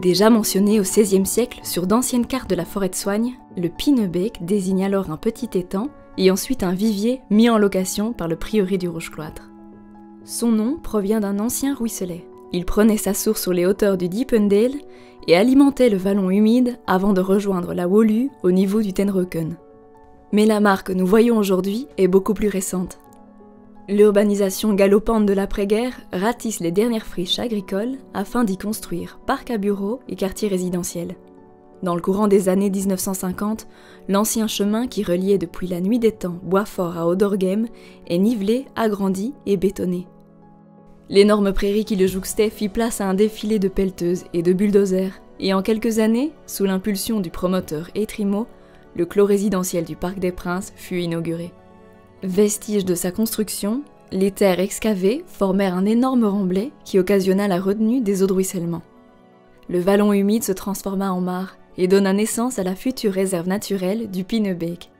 Déjà mentionné au XVIe siècle sur d'anciennes cartes de la forêt de Soignes, le Pinebeek désigne alors un petit étang et ensuite un vivier mis en location par le prieuré du Roche-Cloître. Son nom provient d'un ancien ruisselet. Il prenait sa source sur les hauteurs du Diependale et alimentait le vallon humide avant de rejoindre la Woluwe au niveau du Tenreuken. Mais la mare que nous voyons aujourd'hui est beaucoup plus récente. L'urbanisation galopante de l'après-guerre ratisse les dernières friches agricoles afin d'y construire parcs à bureaux et quartiers résidentiels. Dans le courant des années 1950, l'ancien chemin qui reliait depuis la nuit des temps Boisfort à Odorghem est nivelé, agrandi et bétonné. L'énorme prairie qui le jouxtait fit place à un défilé de pelleteuses et de bulldozers, et en quelques années, sous l'impulsion du promoteur Etrimo, le clos résidentiel du Parc des Princes fut inauguré. Vestige de sa construction, les terres excavées formèrent un énorme remblai qui occasionna la retenue des eaux de ruissellement. Le vallon humide se transforma en mare et donna naissance à la future réserve naturelle du Pinebeek.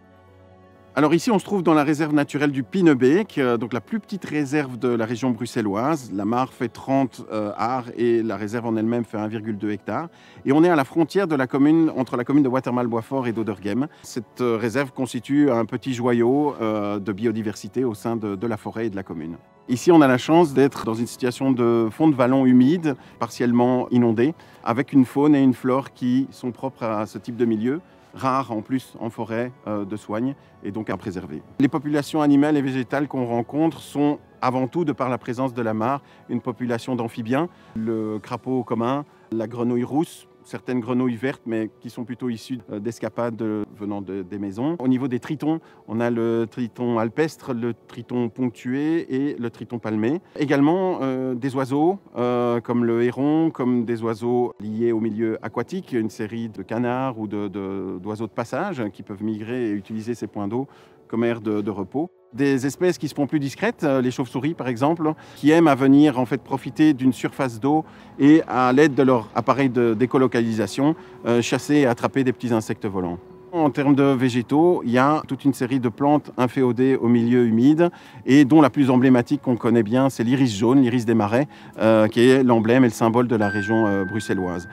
Alors ici, on se trouve dans la réserve naturelle du Pinebeek, donc la plus petite réserve de la région bruxelloise. La mare fait 30 ares et la réserve en elle-même fait 1,2 hectare. Et on est à la frontière de la commune, entre la commune de Watermal-Boisfort et d'Odorghem. Cette réserve constitue un petit joyau de biodiversité au sein de la forêt et de la commune. Ici, on a la chance d'être dans une situation de fond de vallon humide, partiellement inondé, avec une faune et une flore qui sont propres à ce type de milieu, rares en plus en forêt de Soignes et donc à préserver. Les populations animales et végétales qu'on rencontre sont avant tout, de par la présence de la mare, une population d'amphibiens, le crapaud commun, la grenouille rousse, certaines grenouilles vertes, mais qui sont plutôt issues d'escapades venant des maisons. Au niveau des tritons, on a le triton alpestre, le triton ponctué et le triton palmé. Également des oiseaux comme le héron, comme des oiseaux liés au milieu aquatique, une série de canards ou d'oiseaux de passage qui peuvent migrer et utiliser ces points d'eau comme aire de repos. Des espèces qui se font plus discrètes, les chauves-souris par exemple, qui aiment à venir en fait profiter d'une surface d'eau et à l'aide de leur appareil d'écolocalisation, chasser et attraper des petits insectes volants. En termes de végétaux, il y a toute une série de plantes inféodées au milieu humide et dont la plus emblématique qu'on connaît bien, c'est l'iris jaune, l'iris des marais, qui est l'emblème et le symbole de la région bruxelloise.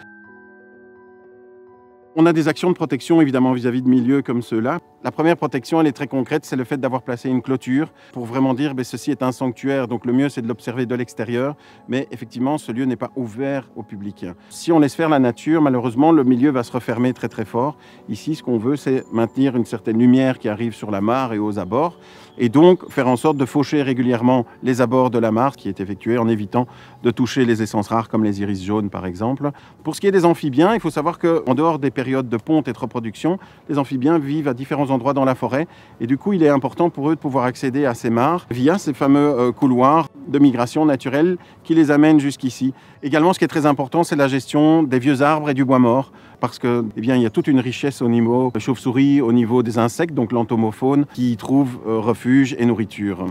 On a des actions de protection évidemment vis-à-vis de milieux comme ceux-là. La première protection, elle est très concrète, c'est le fait d'avoir placé une clôture pour vraiment dire que ceci est un sanctuaire, donc le mieux c'est de l'observer de l'extérieur, mais effectivement ce lieu n'est pas ouvert au public. Si on laisse faire la nature, malheureusement le milieu va se refermer très très fort. Ici ce qu'on veut c'est maintenir une certaine lumière qui arrive sur la mare et aux abords, et donc faire en sorte de faucher régulièrement les abords de la mare, qui est effectué en évitant de toucher les essences rares comme les iris jaunes par exemple. Pour ce qui est des amphibiens, il faut savoir qu'en dehors des périodes de ponte et de reproduction, les amphibiens vivent à différents endroits dans la forêt et du coup il est important pour eux de pouvoir accéder à ces mares via ces fameux couloirs de migration naturelle qui les amènent jusqu'ici. Également ce qui est très important c'est la gestion des vieux arbres et du bois mort parce que il y a toute une richesse au niveau des chauves-souris, au niveau des insectes, donc l'entomofaune, qui y trouvent refuge et nourriture.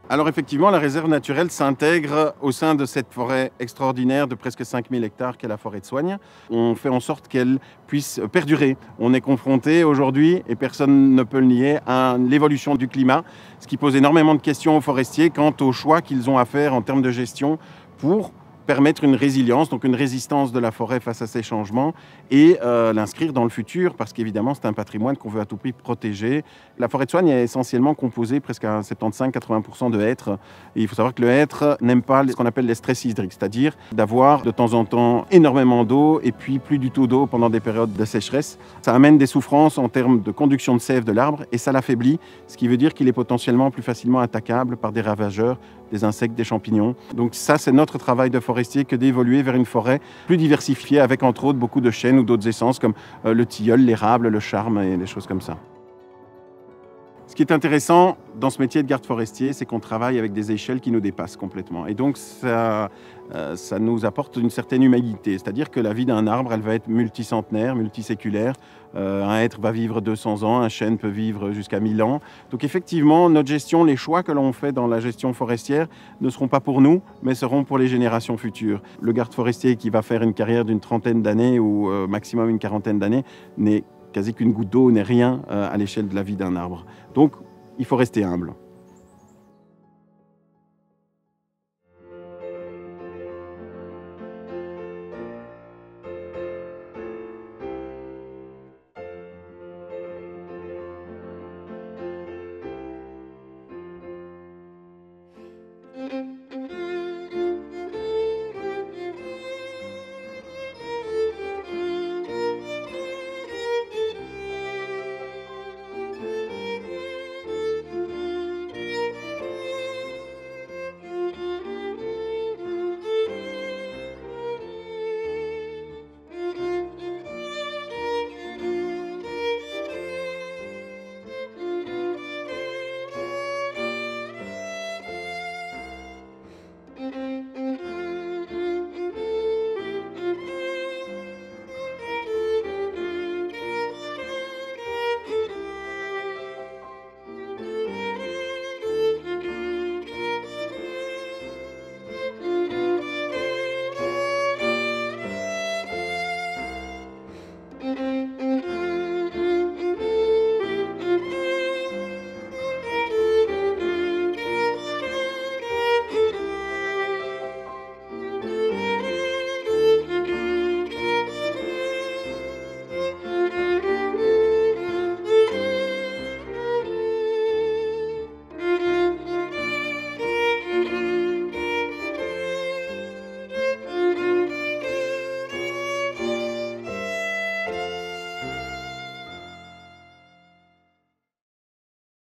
Alors effectivement, la réserve naturelle s'intègre au sein de cette forêt extraordinaire de presque 5000 hectares qu'est la forêt de Soignes. On fait en sorte qu'elle puisse perdurer. On est confronté aujourd'hui, et personne ne peut le nier, à l'évolution du climat, ce qui pose énormément de questions aux forestiers quant aux choix qu'ils ont à faire en termes de gestion pour permettre une résilience, donc une résistance de la forêt face à ces changements et l'inscrire dans le futur parce qu'évidemment c'est un patrimoine qu'on veut à tout prix protéger. La forêt de Soignes est essentiellement composée presque à 75-80% de hêtres et il faut savoir que le hêtre n'aime pas ce qu'on appelle les stress hydriques, c'est-à-dire d'avoir de temps en temps énormément d'eau et puis plus du tout d'eau pendant des périodes de sécheresse. Ça amène des souffrances en termes de conduction de sève de l'arbre et ça l'affaiblit, ce qui veut dire qu'il est potentiellement plus facilement attaquable par des ravageurs, des insectes, des champignons. Donc ça, c'est notre travail de forestier que d'évoluer vers une forêt plus diversifiée avec entre autres beaucoup de chênes ou d'autres essences comme le tilleul, l'érable, le charme et des choses comme ça. Ce qui est intéressant dans ce métier de garde forestier, c'est qu'on travaille avec des échelles qui nous dépassent complètement. Et donc, ça nous apporte une certaine humanité. C'est-à-dire que la vie d'un arbre, elle va être multicentenaire, multiséculaire. Un hêtre va vivre 200 ans, un chêne peut vivre jusqu'à 1000 ans. Donc effectivement, notre gestion, les choix que l'on fait dans la gestion forestière ne seront pas pour nous, mais seront pour les générations futures. Le garde forestier qui va faire une carrière d'une trentaine d'années ou maximum une quarantaine d'années n'est quasi qu'une goutte d'eau, n'est rien à l'échelle de la vie d'un arbre. Donc, il faut rester humble.